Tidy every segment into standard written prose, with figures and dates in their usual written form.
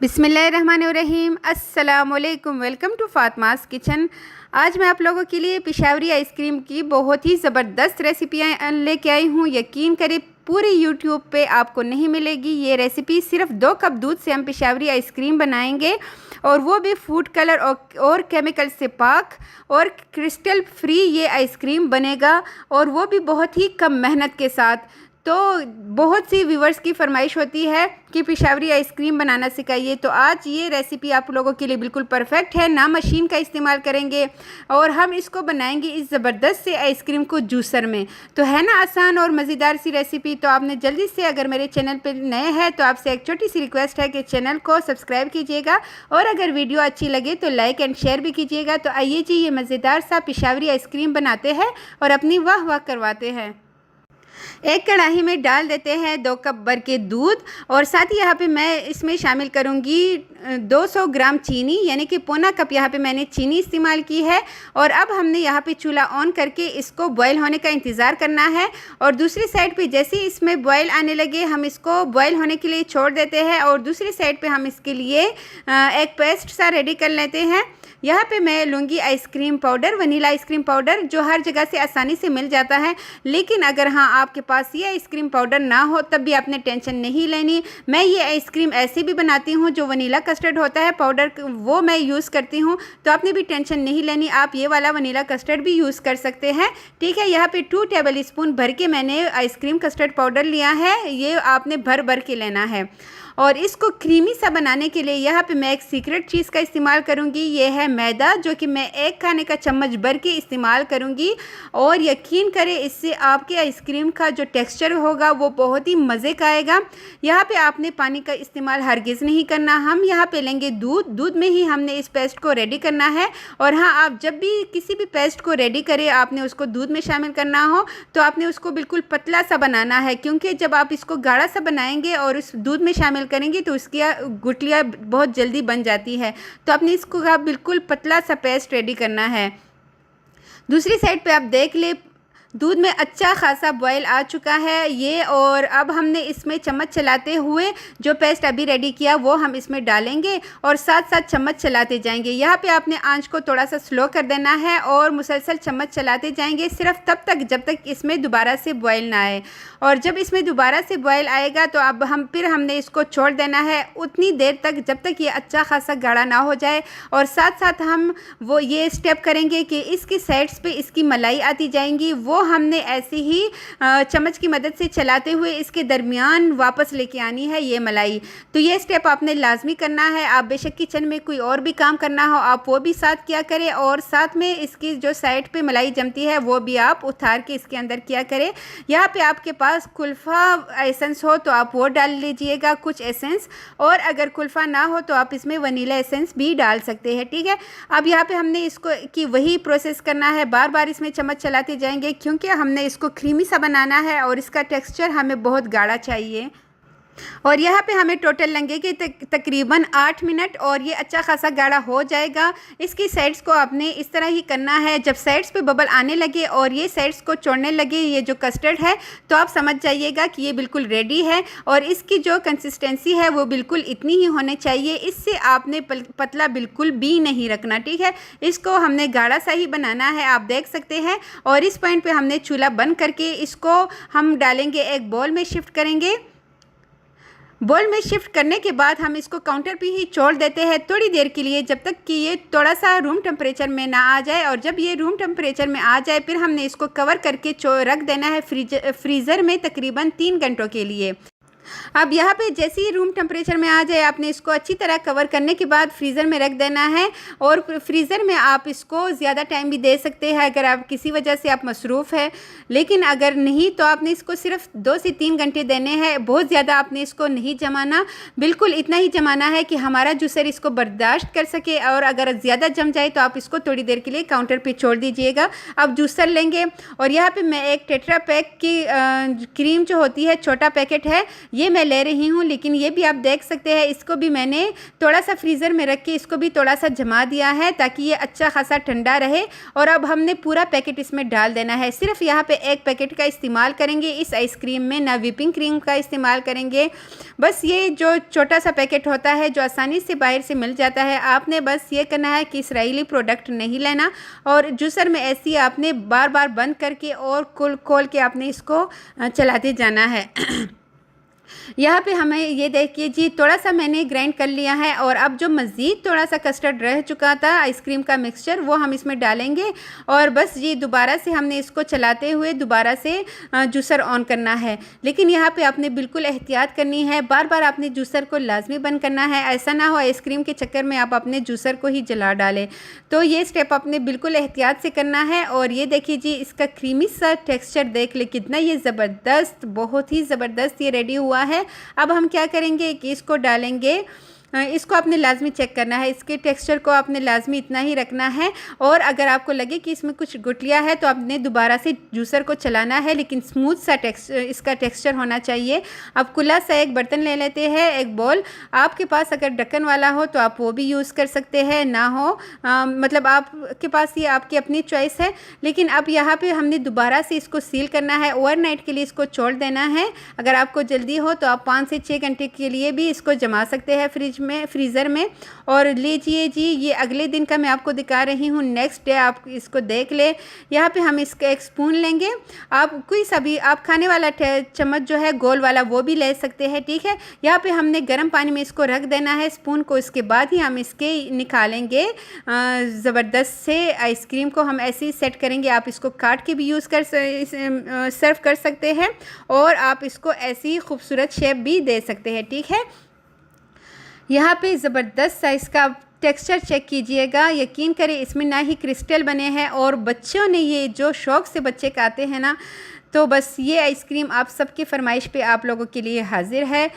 बिस्मिल्लाहिर्रहमानिर्रहीम। अस्सलामुअलैकुम। Welcome to Fatima's kitchen. आज मैं आप लोगों के लिए पेशावरी आइसक्रीम की बहुत ही ज़बरदस्त रेसिपियाँ लेके आई हूँ। यकीन करें पूरी यूट्यूब पे आपको नहीं मिलेगी ये रेसिपी। सिर्फ 2 कप दूध से हम पेशावरी आइसक्रीम बनाएंगे और वो भी फूड कलर और केमिकल से पाक और क्रिस्टल फ्री ये आइसक्रीम बनेगा, और वो भी बहुत ही कम मेहनत के साथ। तो बहुत सी व्यूवर्स की फरमाइश होती है कि पेशावरी आइसक्रीम बनाना सिखाइए, तो आज ये रेसिपी आप लोगों के लिए बिल्कुल परफेक्ट है। ना मशीन का इस्तेमाल करेंगे और हम इसको बनाएंगे इस ज़बरदस्त से आइसक्रीम को जूसर में। तो है ना आसान और मज़ेदार सी रेसिपी। तो आपने जल्दी से, अगर मेरे चैनल पर नए हैं तो आपसे एक छोटी सी रिक्वेस्ट है कि चैनल को सब्सक्राइब कीजिएगा, और अगर वीडियो अच्छी लगे तो लाइक एंड शेयर भी कीजिएगा। तो आइए जी, ये मज़ेदार सा पेशावरी आइसक्रीम बनाते हैं और अपनी वाह वाह करवाते हैं। एक कढ़ाई में डाल देते हैं 2 कप भर के दूध, और साथ ही यहाँ पे मैं इसमें शामिल करूँगी 200 ग्राम चीनी, यानी कि पौना कप यहाँ पे मैंने चीनी इस्तेमाल की है। और अब हमने यहाँ पे चूल्हा ऑन करके इसको बॉयल होने का इंतज़ार करना है। और दूसरी साइड पे जैसे ही इसमें बॉयल आने लगे हम इसको बॉयल होने के लिए छोड़ देते हैं, और दूसरी साइड पे हम इसके लिए एक पेस्ट सा रेडी कर लेते हैं। यहाँ पे मैं लूँगी ice cream powder, vanilla ice cream powder, जो हर जगह से आसानी से मिल जाता है। लेकिन अगर हाँ आपके पास ये आइसक्रीम पाउडर ना हो तब भी आपने टेंशन नहीं लेनी। मैं ये आइसक्रीम ऐसे भी बनाती हूँ, जो वनीला कस्टर्ड होता है पाउडर वो मैं यूज़ करती हूँ, तो आपने भी टेंशन नहीं लेनी। आप ये वाला वनीला कस्टर्ड भी यूज़ कर सकते हैं, ठीक है। यहाँ पे 2 टेबल स्पून भर के मैंने आइसक्रीम कस्टर्ड पाउडर लिया है, ये आपने भर भर के लेना है। और इसको क्रीमी सा बनाने के लिए यहाँ पे मैं एक सीक्रेट चीज़ का इस्तेमाल करूँगी, ये है मैदा, जो कि मैं 1 खाने का चम्मच भर के इस्तेमाल करूँगी। और यकीन करें इससे आपके आइसक्रीम का जो टेक्सचर होगा वो बहुत ही मज़े का आएगा। यहाँ पे आपने पानी का इस्तेमाल हरगिज़ नहीं करना। हम यहाँ पे लेंगे दूध में ही हमने इस पेस्ट को रेडी करना है। और हाँ, आप जब भी किसी भी पेस्ट को रेडी करें आपने उसको दूध में शामिल करना हो तो आपने उसको बिल्कुल पतला सा बनाना है, क्योंकि जब आप इसको गाढ़ा सा बनाएंगे और उस दूध में शामिल करेंगे तो उसकी गुठलियाँ बहुत जल्दी बन जाती है। तो आपने इसको बिल्कुल पतला सा पेस्ट रेडी करना है। दूसरी साइड पे आप देख ले दूध में अच्छा खासा बॉयल आ चुका है ये, और अब हमने इसमें चम्मच चलाते हुए जो पेस्ट अभी रेडी किया वो हम इसमें डालेंगे और साथ साथ चम्मच चलाते जाएंगे। यहाँ पे आपने आंच को थोड़ा सा स्लो कर देना है और मुसलसल चम्मच चलाते जाएंगे सिर्फ तब तक जब तक इसमें दोबारा से बॉयल ना आए। और जब इसमें दोबारा से बॉयल आएगा तो अब हमने इसको छोड़ देना है उतनी देर तक जब तक ये अच्छा खासा गाढ़ा ना हो जाए। और साथ साथ हम वो ये स्टेप करेंगे कि इसकी साइड्स पे इसकी मलाई आती जाएंगी, वो हमने ऐसे ही चम्मच की मदद से चलाते हुए इसके दरमियान वापस लेके आनी है ये मलाई। तो ये स्टेप आपने लाजमी करना है। आप बेशक किचन में कोई और भी काम करना हो आप वो भी साथ किया करें, और साथ में इसकी जो साइड पे मलाई जमती है वो भी आप उतार के इसके अंदर किया करें। यहाँ पे आपके पास कुल्फ़ा एसेंस हो तो आप वो डाल लीजिएगा, कुछ एसेंस, और अगर कुल्फ़ा ना हो तो आप इसमें वनीला एसेंस भी डाल सकते हैं, ठीक है। अब यहाँ पे हमने इसको की वही प्रोसेस करना है, बार बार इसमें चम्मच चलाते जाएंगे क्योंकि हमने इसको क्रीमी सा बनाना है और इसका टेक्सचर हमें बहुत गाढ़ा चाहिए। और यहाँ पे हमें टोटल लगेंगे तकरीबन 8 मिनट, और ये अच्छा खासा गाढ़ा हो जाएगा। इसकी साइड्स को आपने इस तरह ही करना है। जब साइड्स पे बबल आने लगे और ये साइड्स को छोड़ने लगे ये जो कस्टर्ड है, तो आप समझ जाइएगा कि ये बिल्कुल रेडी है। और इसकी जो कंसिस्टेंसी है वो बिल्कुल इतनी ही होनी चाहिए, इससे आपने पतला बिल्कुल भी नहीं रखना, ठीक है। इसको हमने गाढ़ा सा ही बनाना है, आप देख सकते हैं। और इस पॉइंट पर हमने चूल्हा बंद करके इसको हम डालेंगे एक बाउल में शिफ्ट करेंगे। बोल में शिफ्ट करने के बाद हम इसको काउंटर पे ही छोड़ देते हैं थोड़ी देर के लिए, जब तक कि ये थोड़ा सा रूम टेम्परेचर में ना आ जाए। और जब ये रूम टेम्परेचर में आ जाए फिर हमने इसको कवर करके रख देना है फ्रीज़र में तकरीबन 3 घंटों के लिए। अब यहाँ पे जैसे ही रूम टेम्परेचर में आ जाए आपने इसको अच्छी तरह कवर करने के बाद फ्रीज़र में रख देना है। और फ्रीज़र में आप इसको ज़्यादा टाइम भी दे सकते हैं अगर आप किसी वजह से आप मसरूफ़ है, लेकिन अगर नहीं तो आपने इसको सिर्फ 2 से 3 घंटे देने हैं। बहुत ज़्यादा आपने इसको नहीं जमाना, बिल्कुल इतना ही जमाना है कि हमारा जूसर इसको बर्दाश्त कर सके। और अगर ज़्यादा जम जाए तो आप इसको थोड़ी देर के लिए काउंटर पर छोड़ दीजिएगा। अब जूसर लेंगे और यहाँ पर मैं एक टेट्रा पैक की क्रीम जो होती है, छोटा पैकेट है, ये मैं ले रही हूँ। लेकिन ये भी आप देख सकते हैं, इसको भी मैंने थोड़ा सा फ्रीज़र में रख के इसको भी थोड़ा सा जमा दिया है ताकि ये अच्छा खासा ठंडा रहे। और अब हमने पूरा पैकेट इसमें डाल देना है। सिर्फ यहाँ पे एक पैकेट का इस्तेमाल करेंगे इस आइसक्रीम में, ना व्हिपिंग क्रीम का इस्तेमाल करेंगे। बस ये जो छोटा सा पैकेट होता है जो आसानी से बाहर से मिल जाता है, आपने बस ये करना है कि इसराइली प्रोडक्ट नहीं लेना और जूसर में ऐसे ही आपने बार बार बंद करके और खोल के आपने इसको चलाते जाना है। यहाँ पे हमें ये देखिए जी, थोड़ा सा मैंने ग्राइंड कर लिया है। और अब जो मज़ीद थोड़ा सा कस्टर्ड रह चुका था आइसक्रीम का मिक्सचर, वो हम इसमें डालेंगे। और बस जी दोबारा से हमने इसको चलाते हुए दोबारा से जूसर ऑन करना है। लेकिन यहाँ पे आपने बिल्कुल एहतियात करनी है, बार बार आपने जूसर को लाजमी बंद करना है। ऐसा ना हो आइसक्रीम के चक्कर में आप अपने जूसर को ही जला डालें। तो ये स्टेप आपने बिल्कुल एहतियात से करना है। और ये देखिए जी, इसका क्रीमी सा टेक्स्चर देख ले कितना ये ज़बरदस्त, बहुत ही ज़बरदस्त ये रेडी हुआ है। अब हम क्या करेंगे कि इसको डालेंगे, इसको आपने लाजमी चेक करना है, इसके टेक्सचर को आपने लाजमी इतना ही रखना है। और अगर आपको लगे कि इसमें कुछ गुठलियाँ है तो आपने दोबारा से जूसर को चलाना है, लेकिन स्मूथ सा इसका टेक्सचर होना चाहिए। अब खुला सा एक बर्तन ले लेते हैं, एक बॉल। आपके पास अगर ढक्कन वाला हो तो आप वो भी यूज़ कर सकते हैं, ना हो मतलब आपके पास ये आपकी अपनी चॉइस है। लेकिन अब यहाँ पे हमने दोबारा से इसको सील करना है, ओवरनाइट के लिए इसको छोड़ देना है। अगर आपको जल्दी हो तो आप 5 से 6 घंटे के लिए भी इसको जमा सकते हैं फ्रीज़र में। और लीजिए जी, ये अगले दिन का मैं आपको दिखा रही हूँ, नेक्स्ट डे आप इसको देख ले। यहाँ पे हम इसका एक स्पून लेंगे, आप कोई सा भी आप खाने वाला चम्मच जो है गोल वाला वो भी ले सकते हैं, ठीक है। यहाँ पे हमने गर्म पानी में इसको रख देना है स्पून को। इसके बाद ही हम इसके निकालेंगे ज़बरदस्त से आइसक्रीम को हम ऐसे ही सेट करेंगे। आप इसको काट के भी यूज़ कर सर्व कर सकते हैं और आप इसको ऐसी खूबसूरत शेप भी दे सकते हैं, ठीक है। यहाँ पे ज़बरदस्त सा इसका टेक्सचर चेक कीजिएगा, यकीन करें इसमें ना ही क्रिस्टल बने हैं। और बच्चों ने ये जो शौक़ से बच्चे खाते हैं ना, तो बस ये आइसक्रीम आप सबकी फरमाइश पे आप लोगों के लिए हाजिर है।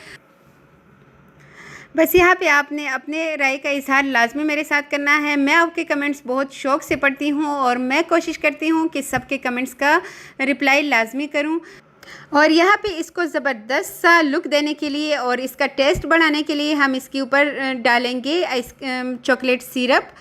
बस यहाँ पे आपने अपने राय का इजहार लाजमी मेरे साथ करना है। मैं आपके कमेंट्स बहुत शौक़ से पढ़ती हूँ और मैं कोशिश करती हूँ कि सबके कमेंट्स का रिप्लाई लाजमी करूँ। और यहाँ पे इसको ज़बरदस्त सा लुक देने के लिए और इसका टेस्ट बढ़ाने के लिए हम इसके ऊपर डालेंगे चॉकलेट सिरप।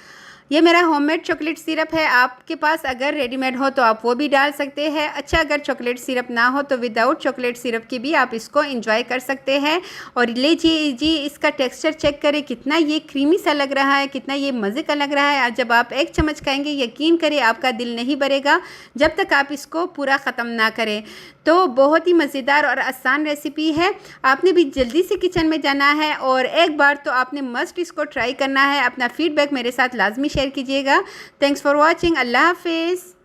ये मेरा होममेड चॉकलेट सिरप है। आपके पास अगर रेडीमेड हो तो आप वो भी डाल सकते हैं। अच्छा, अगर चॉकलेट सिरप ना हो तो विदाउट चॉकलेट सिरप के भी आप इसको एंजॉय कर सकते हैं। और लीजिए जी, इसका टेक्सचर चेक करें, कितना ये क्रीमी सा लग रहा है, कितना ये मज़े का लग रहा है। जब आप एक चम्मच खाएंगे, यकीन करें आपका दिल नहीं भरेगा जब तक आप इसको पूरा ख़त्म ना करें। तो बहुत ही मज़ेदार और आसान रेसिपी है। आपने भी जल्दी से किचन में जाना है और एक बार तो आपने मस्ट इसको ट्राई करना है। अपना फीडबैक मेरे साथ लाजमी शेयर कीजिएगा। Thanks for watching. अल्लाह हाफिज़।